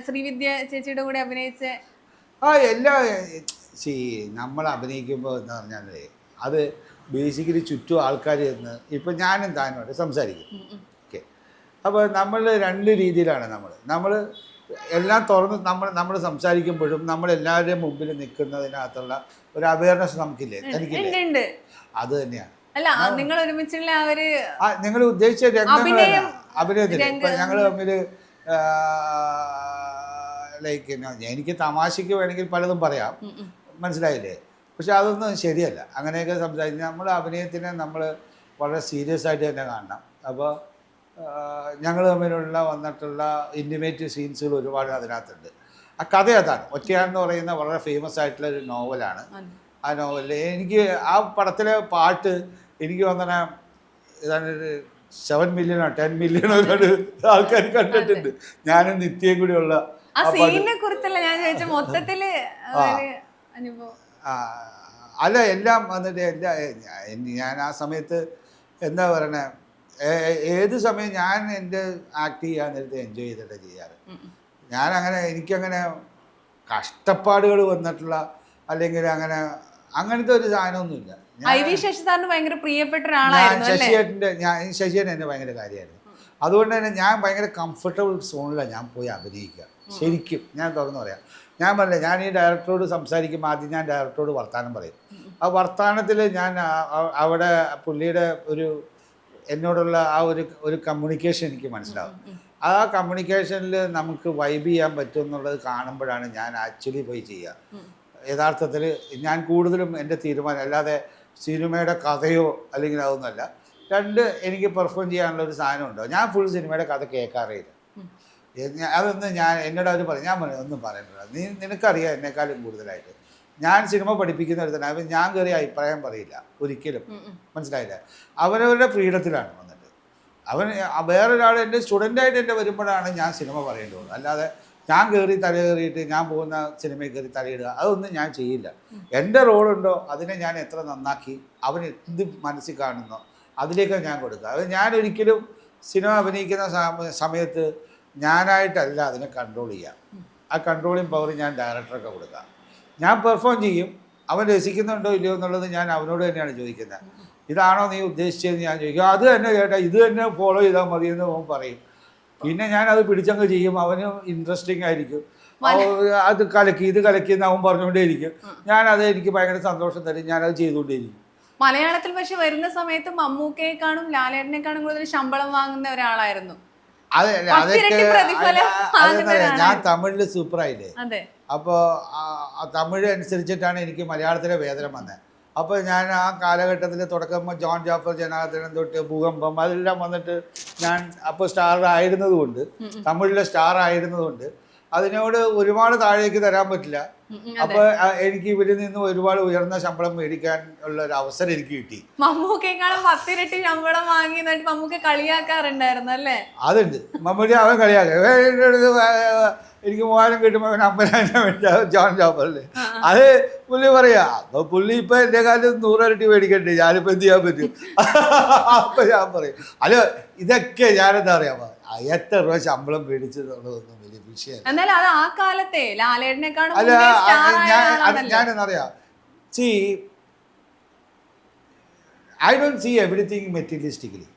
ശ്രീവിദ്യ ചേച്ചിയുടെ കൂടെ അഭിനയിച്ച എല്ലാ നമ്മൾ അഭിനയിക്കുമ്പോൾ എന്ന് പറഞ്ഞാൽ അത് ബേസിക്കലി ചുറ്റും ആൾക്കാർ എന്ന് ഇപ്പം ഞാനും താനുമായിട്ട് സംസാരിക്കും. ഓക്കെ, അപ്പോൾ നമ്മൾ 2 രീതിയിലാണ് നമ്മൾ എല്ലാം തുറന്ന് നമ്മൾ സംസാരിക്കുമ്പോഴും നമ്മളെല്ലാവരുടെയും മുമ്പിൽ നിൽക്കുന്നതിനകത്തുള്ള ഒരു അവയർനെസ് നമുക്കില്ലേ, തനിക്കില്ലേ? അത് തന്നെയാണ്. അല്ല, നിങ്ങൾ ഒരുമിച്ചുള്ള നിങ്ങൾ ഉദ്ദേശിച്ച രംഗങ്ങളാണ് അഭിനയത്തിൽ. ഇപ്പം ഞങ്ങൾ തമ്മിൽ ലൈക്ക് എനിക്ക് തമാശയ്ക്ക് വേണമെങ്കിൽ പലതും പറയാം, മനസ്സിലായില്ലേ? പക്ഷെ അതൊന്നും ശരിയല്ല. അങ്ങനെയൊക്കെ സംസാരിച്ച് നമ്മൾ അഭിനയത്തിനെ നമ്മൾ വളരെ സീരിയസ് ആയിട്ട് തന്നെ കാണണം. അപ്പോൾ ഞങ്ങൾ തമ്മിലുള്ള വന്നിട്ടുള്ള ഇൻറ്റിമേറ്റ് സീൻസുകൾ ഒരുപാട് അതിനകത്തുണ്ട്. ആ കഥ അതാണ്. ഒറ്റയാണെന്ന് പറയുന്ന വളരെ ഫേമസ് ആയിട്ടുള്ള ഒരു നോവലാണ്. ആ നോവലിൽ എനിക്ക് ആ പടത്തിലെ പാട്ട് എനിക്ക് വന്ന ഏതാണ്ട് 7 മില്യണോ 10 മില്യണോ ആൾക്കാർ കണ്ടിട്ടുണ്ട്. ഞാനും നിത്യയും കൂടിയുള്ള അല്ല എല്ലാം വന്നിട്ട് ഞാൻ ആ സമയത്ത് എന്താ പറയണേ, ഏത് സമയം ഞാൻ എൻ്റെ ആക്ട് ചെയ്യാൻ നേരത്തെ എൻജോയ് ചെയ്തിട്ട് ചെയ്യാറ്. ഞാനങ്ങനെ എനിക്കങ്ങനെ കഷ്ടപ്പാടുകൾ വന്നിട്ടുള്ള അല്ലെങ്കിൽ അങ്ങനത്തെ ഒരു സാധനമൊന്നുമില്ല. ശശിയേട്ടൻ എന്നെ ഭയങ്കര കാര്യമായിരുന്നു. അതുകൊണ്ട് തന്നെ ഞാൻ ഭയങ്കര കംഫർട്ടബിൾ സോണിലാണ് ഞാൻ പോയി അഭിനയിക്കുക. ശരിക്കും ഞാൻ തുറന്നു പറയാം. ഞാൻ പറഞ്ഞില്ല, ഞാൻ ഈ ഡയറക്ടറോട് സംസാരിക്കുമ്പോൾ ആദ്യം ഞാൻ ഡയറക്ടറോട് വർത്തമാനം പറയും. ആ വർത്തമാനത്തിൽ ഞാൻ അവിടെ പുള്ളിയുടെ എന്നോടുള്ള ആ ഒരു കമ്മ്യൂണിക്കേഷൻ എനിക്ക് മനസ്സിലാവും. ആ കമ്മ്യൂണിക്കേഷനിൽ നമുക്ക് വൈബ് ചെയ്യാൻ പറ്റും എന്നുള്ളത് കാണുമ്പോഴാണ് ഞാൻ ആക്ച്വലി പോയി ചെയ്യുക. യഥാർത്ഥത്തിൽ ഞാൻ കൂടുതലും എൻ്റെ തീരുമാനം, അല്ലാതെ സിനിമയുടെ കഥയോ അല്ലെങ്കിൽ അതൊന്നുമല്ല, രണ്ട് എനിക്ക് പെർഫോം ചെയ്യാനുള്ള ഒരു സാധനം ഉണ്ടോ. ഞാൻ ഫുൾ സിനിമയുടെ കഥ കേൾക്കാറില്ല. അതൊന്ന് ഞാൻ എന്നോട് അവർ പറയും, ഞാൻ പറയും ഒന്നും പറയണ്ട, നിനക്കറിയാം എന്നെക്കാളും കൂടുതലായിട്ട്. ഞാൻ സിനിമ പഠിപ്പിക്കുന്ന ഒരു തന്നെ അപ്പം ഞാൻ കയറി അഭിപ്രായം പറയില്ല ഒരിക്കലും. മനസ്സിലായില്ല. അവരവരുടെ ഫ്രീഡത്തിലാണ് വന്നിട്ട്. വേറൊരാൾ എൻ്റെ സ്റ്റുഡൻ്റായിട്ട് എൻ്റെ വരുമ്പോഴാണ് ഞാൻ സിനിമ പറയേണ്ടത്. അല്ലാതെ ഞാൻ കയറി തല കയറിയിട്ട് ഞാൻ പോകുന്ന സിനിമയിൽ കയറി തലയിടുക അതൊന്നും ഞാൻ ചെയ്യില്ല. എൻ്റെ റോളുണ്ടോ അതിനെ ഞാൻ എത്ര നന്നാക്കി അവൻ എന്ത് മനസ്സിൽ കാണുന്നോ അതിലേക്ക് ഞാൻ കൊടുക്കുക. അത് ഞാൻ ഒരിക്കലും സിനിമ അഭിനയിക്കുന്ന സമയത്ത് ഞാനായിട്ടല്ല അതിനെ കൺട്രോൾ ചെയ്യുക. ആ കൺട്രോളിങ് പവർ ഞാൻ ഡയറക്ടറൊക്കെ കൊടുക്കുക. ഞാൻ പെർഫോം ചെയ്യും, അവൻ രസിക്കുന്നുണ്ടോ ഇല്ലയോ എന്നുള്ളത് ഞാൻ അവനോട് തന്നെയാണ് ചോദിക്കുന്നത്. ഇതാണോ നീ ഉദ്ദേശിച്ചതെന്ന് ഞാൻ ചോദിക്കും. അത് തന്നെ കേട്ടാ ഇത് തന്നെ ഫോളോ ചെയ്താൽ മതിയെന്ന് അവൻ പറയും. പിന്നെ ഞാനത് പിടിച്ചങ്ങ് ചെയ്യും. അവന് ഇൻട്രസ്റ്റിംഗ് ആയിരിക്കും. അത് കലക്കി ഇത് കലക്കി എന്ന് അവൻ പറഞ്ഞുകൊണ്ടേയിരിക്കും. ഞാനത് എനിക്ക് ഭയങ്കര സന്തോഷം തരും. ഞാനത് ചെയ്തുകൊണ്ടേയിരിക്കും. മലയാളത്തിൽ പക്ഷെ വരുന്ന സമയത്ത് മമ്മൂക്കയെക്കാളും ലാലേട്ടനെക്കാളും കൂടുതൽ ശമ്പളം വാങ്ങുന്ന ഒരാളായിരുന്നു. ഞാൻ തമിഴില് സൂപ്പറായില്ലേ. അപ്പോൾ തമിഴ് അനുസരിച്ചിട്ടാണ് എനിക്ക് മലയാളത്തിലെ വേതനം വന്നത്. അപ്പോൾ ഞാൻ ആ കാലഘട്ടത്തിൽ തുടക്കം ജോൺ ജാഫർ ജനാർദ്ദനൻ തൊട്ട് ഭൂകമ്പം അതെല്ലാം വന്നിട്ട് ഞാൻ അപ്പോൾ സ്റ്റാർ ആയിരുന്നതുകൊണ്ട്, തമിഴിലെ സ്റ്റാർ ആയിരുന്നതുകൊണ്ട് അതിനോട് ഒരുപാട് താഴേക്ക് തരാൻ പറ്റില്ല. അപ്പോൾ എനിക്ക് ഇവരിൽ നിന്ന് ഒരുപാട് ഉയർന്ന ശമ്പളം മേടിക്കാൻ ഉള്ള ഒരു അവസരം എനിക്ക് കിട്ടി. മമ്മൂക്കയെക്കാളും 10 ഇരട്ടി ശമ്പളം വാങ്ങി മമ്മൂക്ക കളിയാക്കാറുണ്ടായിരുന്നു അല്ലേ? അതുണ്ട്. മമ്മൂട്ടി അവൻ കളിയാക്കുക. എനിക്ക് 3000 കിട്ടുമ്പോൾ അവൻ 50,000 മേടിച്ച ജോൺ ജോഫറില്. അത് പുള്ളി പറയാ. അപ്പൊ പുള്ളി ഇപ്പൊ എന്റെ കാലം 100 ഇരട്ടി മേടിക്കണ്ടേ, ഞാനിപ്പോ എന്ത് ചെയ്യാൻ പറ്റും? അപ്പൊ ഞാൻ പറയും അല്ല ഇതൊക്കെ ഞാനെന്താ പറയാ എത്ര രൂപ ശമ്പളം മേടിച്ചതെന്നുള്ളതൊന്നും വലിയ വിഷയം. ഞാനെന്നറിയാം, see I don't see everything materialistically.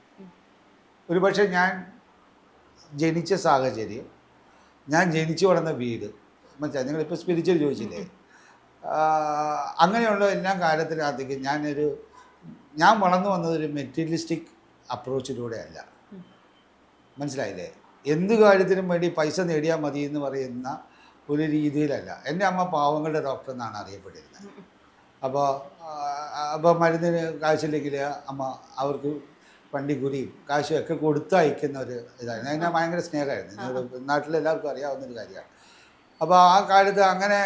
ഒരു പക്ഷേ ഞാൻ ജനിച്ച സാഹചര്യം, ഞാൻ ജനിച്ചു വളർന്ന വീട്, മനസ്സിലായി. നിങ്ങളിപ്പോൾ സ്പിരിച്വൽ ചോദിച്ചില്ലേ, അങ്ങനെയുള്ള എല്ലാ കാര്യത്തിനകത്തേക്ക് ഞാൻ വളർന്നു വന്നതൊരു മെറ്റീരിയലിസ്റ്റിക് അപ്രോച്ചിലൂടെ അല്ല. മനസ്സിലായില്ലേ? എന്ത് കാര്യത്തിനും വേണ്ടി പൈസ നേടിയാൽ മതി എന്ന് പറയുന്ന ഒരു രീതിയിലല്ല. എൻ്റെ അമ്മ പാവങ്ങളുടെ ഡോക്ടർ എന്നാണ് അറിയപ്പെട്ടിരുന്നത്. അപ്പോൾ മരുന്നിന് കാശില്ലെങ്കിൽ അമ്മ അവർക്ക് വണ്ടിക്കൂലിയും കാശും ഒക്കെ കൊടുത്തയക്കുന്ന ഒരു ഇതായിരുന്നു. അതിനെ ഭയങ്കര സ്നേഹമായിരുന്നു. നാട്ടിലെല്ലാവർക്കും അറിയാവുന്നൊരു കാര്യമാണ്. അപ്പോൾ ആ കാലത്ത് അങ്ങനെ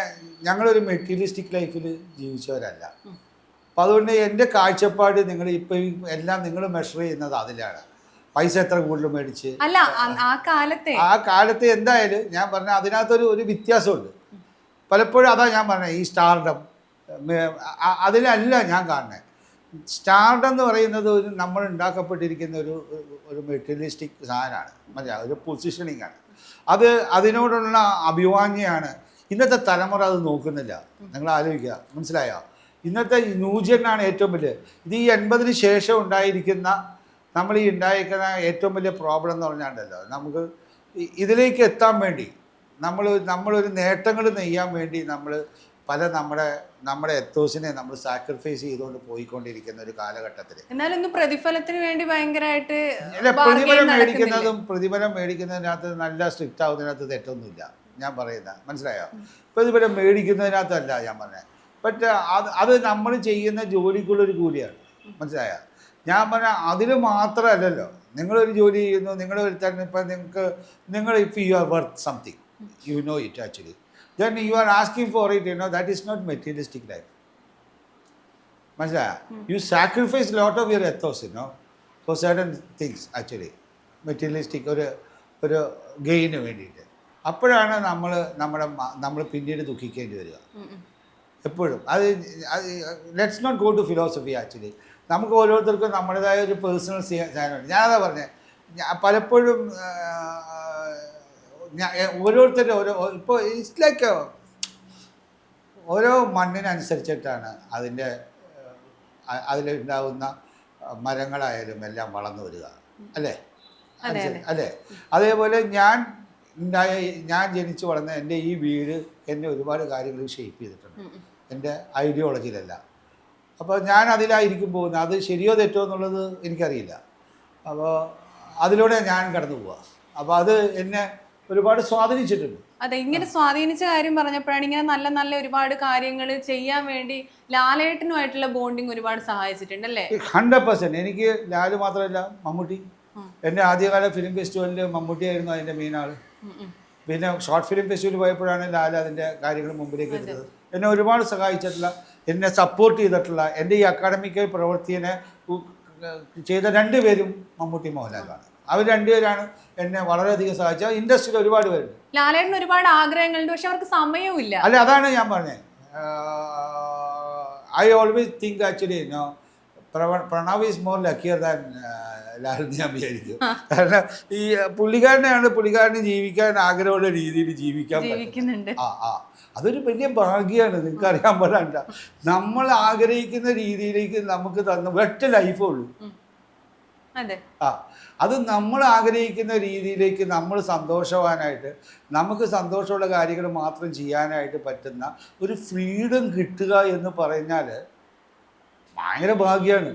ഞങ്ങളൊരു മെറ്റീരിയലിസ്റ്റിക് ലൈഫിൽ ജീവിച്ചവരല്ല. അപ്പോൾ അതുകൊണ്ട് എൻ്റെ കാഴ്ചപ്പാട് നിങ്ങൾ ഇപ്പോൾ എല്ലാം നിങ്ങൾ മെഷർ ചെയ്യുന്നത് അതിലാണ്. പൈസ എത്ര കൂടുതൽ മേടിച്ച് അല്ല, ആ കാലത്ത് എന്തായാലും ഞാൻ പറഞ്ഞ അതിനകത്തൊരു വ്യത്യാസമുണ്ട്. പലപ്പോഴും അതാ ഞാൻ പറഞ്ഞത്, ഈ സ്റ്റാർഡം അതിലല്ല ഞാൻ കാണുന്നത്. സ്റ്റാർഡം എന്ന് പറയുന്നത് നമ്മൾ ഉണ്ടാക്കപ്പെട്ടിരിക്കുന്ന ഒരു മെറ്റീരിയലിസ്റ്റിക് സാധനമാണ്. മനസ്സിലായി? ഒരു പൊസിഷനിങ് ആണ്. അതിനോടുള്ള അഭിമാന്യമാണ്. ഇന്നത്തെ തലമുറ അത് നോക്കുന്നില്ല. നിങ്ങൾ ആലോചിക്കുക. മനസ്സിലായോ? ഇന്നത്തെ ന്യൂജനാണ് ഏറ്റവും വലിയ ഇത്. ഈ 80-ന് ശേഷം ഉണ്ടായിരിക്കുന്ന ഉണ്ടായിരിക്കുന്ന ഏറ്റവും വലിയ പ്രോബ്ലം എന്ന് പറഞ്ഞാണ്ടല്ലോ, നമുക്ക് ഇതിലേക്ക് എത്താൻ വേണ്ടി നമ്മളൊരു നേട്ടങ്ങൾ നെയ്യാൻ വേണ്ടി നമ്മുടെ എത്തോസിനെ നമ്മൾ സാക്രിഫൈസ് ചെയ്തുകൊണ്ട് പോയിക്കൊണ്ടിരിക്കുന്ന ഒരു കാലഘട്ടത്തിൽ പ്രതിഫലത്തിന് വേണ്ടി ഭയങ്കരമായിട്ട് പ്രതിഫലം മേടിക്കുന്നതിനകത്ത് നല്ല സ്ട്രിക്റ്റ് ആവുന്നതിനകത്ത് തെറ്റൊന്നുമില്ല ഞാൻ പറയുന്നത്. മനസ്സിലായോ? പ്രതിഫലം മേടിക്കുന്നതിനകത്തല്ല ഞാൻ പറഞ്ഞത്. ബട്ട് അത് നമ്മൾ ചെയ്യുന്ന ജോലിക്കുള്ളൊരു കൂലിയാണ്. മനസ്സിലായോ? ഞാൻ പറഞ്ഞ അതിൽ മാത്രമല്ലല്ലോ. നിങ്ങളൊരു ജോലി ചെയ്യുന്നു, നിങ്ങൾ if you are worth something, you know it actually, then you are asking for it, that is not materialistic life. മനസ്സിലായോ? You sacrifice lot of your ethos, for certain things actually, materialistic ഒരു ഗെയിന് വേണ്ടിയിട്ട്. അപ്പോഴാണ് നമ്മൾ പിന്നീട് ദുഃഖിക്കേണ്ടി വരിക എപ്പോഴും. അത് let's not go to philosophy actually. നമുക്ക് ഓരോരുത്തർക്കും നമ്മുടേതായ ഒരു പേഴ്സണൽ സാധനമുണ്ട്. ഞാനതാ പറഞ്ഞത്, പലപ്പോഴും ഓരോരുത്തരും ഇപ്പോൾ ഇറ്റ്സ് ലൈക്ക് ഓരോ മണ്ണിനനുസരിച്ചിട്ടാണ് അതിലുണ്ടാകുന്ന മരങ്ങളായാലും എല്ലാം വളർന്നു വരിക. അല്ലേ? അതേപോലെ ഞാൻ ജനിച്ചു വളർന്ന എൻ്റെ ഈ വീട് എന്നെ ഒരുപാട് കാര്യങ്ങൾ ഷേപ്പ് ചെയ്തിട്ടുണ്ട്, എൻ്റെ ഐഡിയോളജിയിലല്ല. അപ്പോൾ ഞാൻ അതിലായിരിക്കും പോകുന്നത്. അത് ശരിയോ തെറ്റോ എന്നുള്ളത് എനിക്കറിയില്ല. അപ്പോൾ അതിലൂടെ ഞാൻ കടന്നു പോവുക. അപ്പോൾ അത് എന്നെ ഒരുപാട് സ്വാധീനിച്ചിട്ടുണ്ട്. അതെ, ഇങ്ങനെ സ്വാധീനിച്ച കാര്യം പറഞ്ഞപ്പോഴാണ് ഇങ്ങനെ നല്ല നല്ല ഒരുപാട് കാര്യങ്ങൾ ചെയ്യാൻ വേണ്ടി ലാലേട്ടനുമായിട്ടുള്ള ബോണ്ടിങ് ഒരുപാട് സഹായിച്ചിട്ടുണ്ട് അല്ലേ? 100%. എനിക്ക് ലാല് മാത്രമല്ല, മമ്മൂട്ടി. എൻ്റെ ആദ്യകാല ഫിലിം ഫെസ്റ്റിവലിൽ മമ്മൂട്ടിയായിരുന്നു അതിൻ്റെ മെയിൻ ആൾ. പിന്നെ ഷോർട്ട് ഫിലിം ഫെസ്റ്റിവൽ പോയപ്പോഴാണ് ലാൽ അതിൻ്റെ കാര്യങ്ങൾ മുമ്പിലേക്ക് എടുത്തത്. എന്നെ ഒരുപാട് സഹായിച്ചിട്ടുള്ള, എന്നെ സപ്പോർട്ട് ചെയ്തിട്ടുള്ള, എൻ്റെ ഈ അക്കാഡമിക് പ്രവൃത്തിയെ ചെയ്ത രണ്ടുപേരും മമ്മൂട്ടി മോഹൻലാലാണ്. അവർ രണ്ടുപേരാണ് എന്നെ വളരെയധികം സഹായിച്ചത്. ഇൻഡസ്ട്രിയിൽ ഒരുപാട് പേരുണ്ട്. ലാലേട്ടന് ഒരുപാട് ആഗ്രഹങ്ങളുണ്ട്, പക്ഷെ അവർക്ക് സമയവും ഇല്ല. അല്ല, അതാണ് ഞാൻ പറഞ്ഞത്. I always think actually Pranav is more luckier than Lal ഞാൻ വിചാരിക്കും. കാരണം ഈ പുള്ളിക്കാരന് ജീവിക്കാൻ ആഗ്രഹമുള്ള രീതിയിൽ ജീവിക്കാൻ ജീവിക്കുന്നുണ്ട്. അതൊരു വലിയ ഭാഗ്യമാണ്. നിങ്ങൾക്ക് അറിയാൻ പാടില്ല, നമ്മൾ ആഗ്രഹിക്കുന്ന രീതിയിലേക്ക് നമുക്ക് തന്ന ഒറ്റ ലൈഫേ ഉള്ളൂ. അത് നമ്മൾ ആഗ്രഹിക്കുന്ന രീതിയിലേക്ക് നമ്മൾ സന്തോഷവാനായിട്ട്, നമുക്ക് സന്തോഷമുള്ള കാര്യങ്ങൾ മാത്രം ചെയ്യാനായിട്ട് പറ്റുന്ന ഒരു ഫ്രീഡം കിട്ടുക എന്ന് പറഞ്ഞാൽ ഭയങ്കര ഭാഗ്യമാണ്.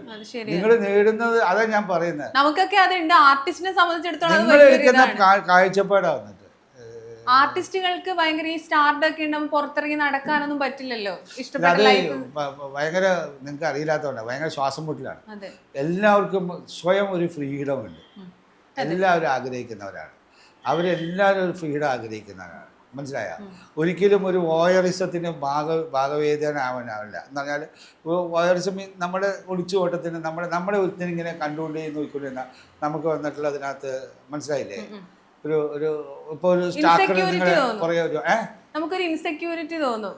നിങ്ങൾ നേടുന്നത് അതാ ഞാൻ പറയുന്നത്. നമുക്കൊക്കെ അതുണ്ട്. ആർട്ടിസ്റ്റിനെ സംബന്ധിച്ചിടത്തോളം നിങ്ങൾ എടുക്കുന്ന കാഴ്ചപ്പാടാവുന്നത്. ആർട്ടിസ്റ്റുകൾക്ക് ഭയങ്കര ഈ സ്റ്റാർഡ് ഒക്കെ ഉണ്ടാവും, പുറത്തിറങ്ങി നടക്കാനൊന്നും പറ്റില്ലല്ലോ. അത് ഭയങ്കര നിങ്ങൾക്ക് അറിയില്ലാത്തതുകൊണ്ട് ഭയങ്കര ശ്വാസം മുട്ടലാണ്. എല്ലാവർക്കും സ്വയം ഒരു ഫ്രീഡം ഉണ്ട്. എല്ലാവരും ആഗ്രഹിക്കുന്നവരാണ്. അവരെല്ലാവരും ഒരു ഫ്രീഡം ആഗ്രഹിക്കുന്നവരാണ്. മനസ്സിലായ? ഒരിക്കലും ഒരു വോയറിസത്തിന് ഭാഗവേദന ആവാനാവില്ല. എന്ന് പറഞ്ഞാൽ വോയറിസം നമ്മുടെ ഒളിച്ചുപോട്ടത്തിന് നമ്മളെ ഒരുത്തിനിങ്ങനെ കണ്ടുകൊണ്ടേ നോക്കിക്കൊണ്ടിരുന്ന നമുക്ക് വന്നിട്ടുള്ള അതിനകത്ത് മനസ്സിലായില്ലേ, ഒരു ഇപ്പോൾ ഒരു സ്റ്റാക്കർ നിങ്ങളെ കുറേ നമുക്കൊരു ഇൻസെക്യൂരിറ്റി തോന്നും,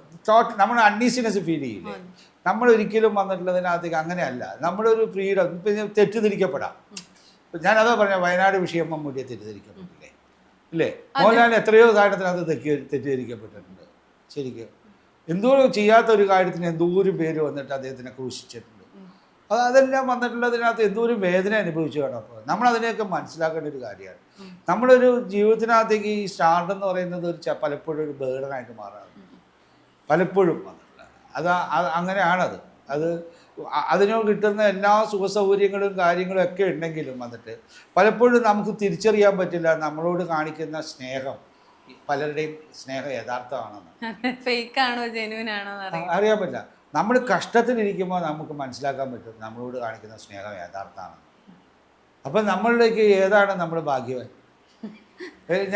നമ്മുടെ അൺഈസിനെസ് ഫീൽ ചെയ്യില്ലേ. നമ്മൾ ഒരിക്കലും വന്നിട്ടുള്ളതിനകത്തേക്ക് അങ്ങനെയല്ല. നമ്മളൊരു ഫ്രീഡം. ഇപ്പം തെറ്റിദ്ധരിക്കപ്പെടാം. ഞാനതാ പറഞ്ഞ വയനാട് വിഷയം മമ്മൂട്ടിയെ തെറ്റിദ്ധരിക്കപ്പെട്ടില്ലേ ഇല്ലേ? മോഹൻലാൽ എത്രയോ കാര്യത്തിനകത്ത് തെറ്റിദ്ധരിക്കപ്പെട്ടിട്ടുണ്ട്. ശരിക്കും എന്തോരം ചെയ്യാത്ത ഒരു കാര്യത്തിന് എന്തോരം പേര് വന്നിട്ട് അദ്ദേഹത്തിനെ ക്രൂശിച്ചിട്ടുണ്ട്. അതെല്ലാം വന്നിട്ടുള്ളതിനകത്ത് എന്തോരം വേദന അനുഭവിച്ചു കാണാം. അപ്പോൾ നമ്മളതിനെയൊക്കെ മനസ്സിലാക്കേണ്ട ഒരു കാര്യമാണ്. നമ്മളൊരു ജീവിതത്തിനകത്തേക്ക് ഈ സ്റ്റാർഡ് എന്ന് പറയുന്നത് പലപ്പോഴും ഒരു ബേർഡനായിട്ട് മാറാറുണ്ട്. പലപ്പോഴും വന്നിട്ടുള്ളത് അങ്ങനെയാണത്. അതിനോട് കിട്ടുന്ന എല്ലാ സുഖസൗകര്യങ്ങളും കാര്യങ്ങളും ഒക്കെ ഉണ്ടെങ്കിലും വന്നിട്ട് പലപ്പോഴും നമുക്ക് തിരിച്ചറിയാൻ പറ്റില്ല നമ്മളോട് കാണിക്കുന്ന സ്നേഹം, പലരുടെയും സ്നേഹം യഥാർത്ഥമാണെന്ന്. അറിയാൻ പറ്റില്ല. നമ്മൾ കഷ്ടത്തിലിരിക്കുമ്പോൾ നമുക്ക് മനസ്സിലാക്കാൻ പറ്റും നമ്മളോട് കാണിക്കുന്ന സ്നേഹം യഥാർത്ഥമാണെന്ന്. അപ്പം നമ്മളിലേക്ക് ഏതാണ് നമ്മൾ ഭാഗ്യവാൻ?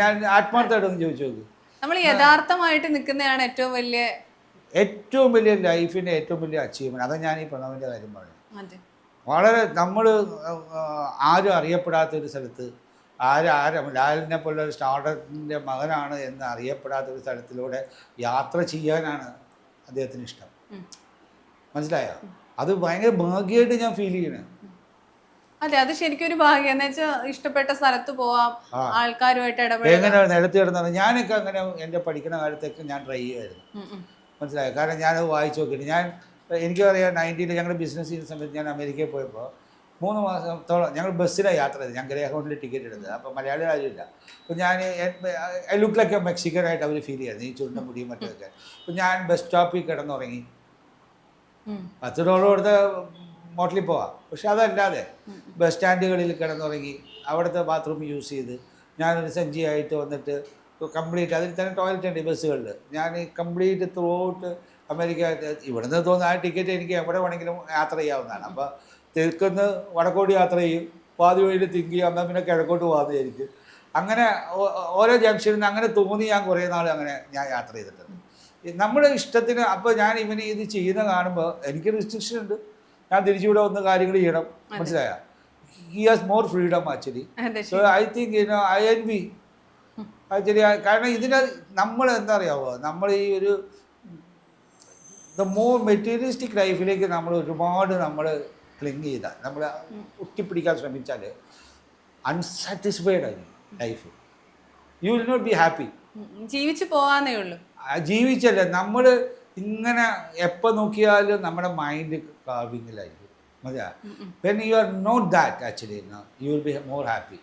ഞാൻ ആത്മാർത്ഥമായിട്ടൊന്ന് ചോദിച്ചു നോക്ക്. നമ്മൾ യഥാർത്ഥമായിട്ട് നിൽക്കുന്നതാണ് ഏറ്റവും വലിയ ലൈഫിൻ്റെ ഏറ്റവും വലിയ അച്ചീവ്മെൻറ്റ്. അതാണ് ഞാൻ ഈ പ്രണവിൻ്റെ കാര്യം പറഞ്ഞു. വളരെ നമ്മൾ ആരും അറിയപ്പെടാത്തൊരു സ്ഥലത്ത്, ലാലിനെ പോലുള്ള ഒരു സ്റ്റാർഡറിൻ്റെ മകനാണ് എന്ന് അറിയപ്പെടാത്തൊരു സ്ഥലത്തിലൂടെ യാത്ര ചെയ്യാനാണ് അദ്ദേഹത്തിന് ഇഷ്ടം. മനസ്സിലായോ? അത് ഭയങ്കര ഭാഗ്യമായിട്ട് ഞാൻ ഫീൽ ചെയ്യണേ. അതെ, അത് ശരിക്കും ഒരു ഭാഗ്യം. എന്ന് വെച്ചാൽ ഇഷ്ടപ്പെട്ട സ്ഥലത്ത് പോവാം, ആൾക്കാരുമായിട്ട് ഇടപെടാം. എങ്ങനെ നിലത്ത് കിടന്നത് ഞാനൊക്കെ അങ്ങനെ എൻ്റെ പഠിക്കുന്ന കാലത്തൊക്കെ ഞാൻ ട്രൈ ചെയ്യുമായിരുന്നു. മനസ്സിലായോ? കാരണം ഞാനത് വായിച്ചു നോക്കിയിട്ട് എനിക്കറിയാം 90-ൽ ഞങ്ങൾ ബിസിനസ് ചെയ്യുന്ന സമയത്ത് ഞാൻ അമേരിക്കയിൽ പോയപ്പോൾ 3 മാസത്തോളം ഞങ്ങൾ ബസ്സിലാണ് യാത്ര ചെയ്തത്. ഞാൻ ഗ്രേ അക്കൗണ്ടിൽ ടിക്കറ്റ് എടുത്തത്. അപ്പോൾ മലയാളി ആരുമില്ല. അപ്പോൾ ഞാൻ ലുക്കിലൊക്കെ മെക്സിക്കനായിട്ട് അവർ ഫീൽ ചെയ്യായിരുന്നു, ഈ ചുരുണ്ട മുടിയും മറ്റൊക്കെ. അപ്പോൾ ഞാൻ ബസ് സ്റ്റോപ്പിൽ കിടന്നുറങ്ങി. $10 കൊടുത്ത് മോട്ടലിൽ പോവാം. പക്ഷെ അതല്ലാതെ ബസ് സ്റ്റാൻഡുകളിൽ കിടന്നുറങ്ങി അവിടുത്തെ ബാത്റൂം യൂസ് ചെയ്ത് ഞാനൊരു സഞ്ചിയായിട്ട് വന്നിട്ട് കംപ്ലീറ്റ് അതിൽ തന്നെ ടോയ്ലറ്റ് ഉണ്ട് ഈ ബസ്സുകളിൽ. ഞാൻ കംപ്ലീറ്റ് ത്രൂ ഔട്ട് അമേരിക്ക ഇവിടുന്ന് തോന്നുന്ന ആ ടിക്കറ്റ് എനിക്ക് എവിടെ വേണമെങ്കിലും യാത്ര ചെയ്യാവുന്നതാണ്. അപ്പോൾ തെക്കുന്ന് വടക്കോട്ട് യാത്ര ചെയ്യും, പാതി വഴിയിൽ തിങ്ക് ചെയ്യാം, എന്നാൽ പിന്നെ കിഴക്കോട്ട് പോകാതെയായിരിക്കും. അങ്ങനെ ഓരോ ജംഗ്ഷനിൽ നിന്ന് അങ്ങനെ തോന്നി ഞാൻ കുറേ നാൾ അങ്ങനെ ഞാൻ യാത്ര ചെയ്തിട്ടുണ്ട്. നമ്മുടെ ഇഷ്ടത്തിന്. അപ്പോൾ ഞാൻ ഇവന് ഇത് ചെയ്യുന്ന കാണുമ്പോൾ എനിക്ക് റെസ്ട്രിക്ഷൻ ഉണ്ട്. ഞാൻ തിരിച്ചുകൂടെ വന്ന് കാര്യങ്ങൾ ചെയ്യണം. മനസ്സിലായ? He has more freedom actually. So I think I envy actually. കാരണം ഇതിന് നമ്മൾ എന്താ അറിയാമോ, നമ്മൾ ഈ ഒരു മോർ മെറ്റീരിയലിസ്റ്റിക് ലൈഫിലേക്ക് നമ്മൾ ഒരുപാട് ക്ലിങ് ചെയ്താൽ, നമ്മൾ ഒട്ടിപ്പിടിക്കാൻ ശ്രമിച്ചാൽ അൺസാറ്റിസ്ഫൈഡ് ആയി life. You will not be happy. ജീവിച്ചു പോവാന്നേ ഉള്ളൂ. ജീവിച്ചല്ല, നമ്മൾ ഇങ്ങനെ എപ്പോൾ നോക്കിയാലും നമ്മുടെ മൈൻഡ് കാർവിങ്ങിലായിരിക്കും. മതിയാ. When you are not that actually you will be more happy.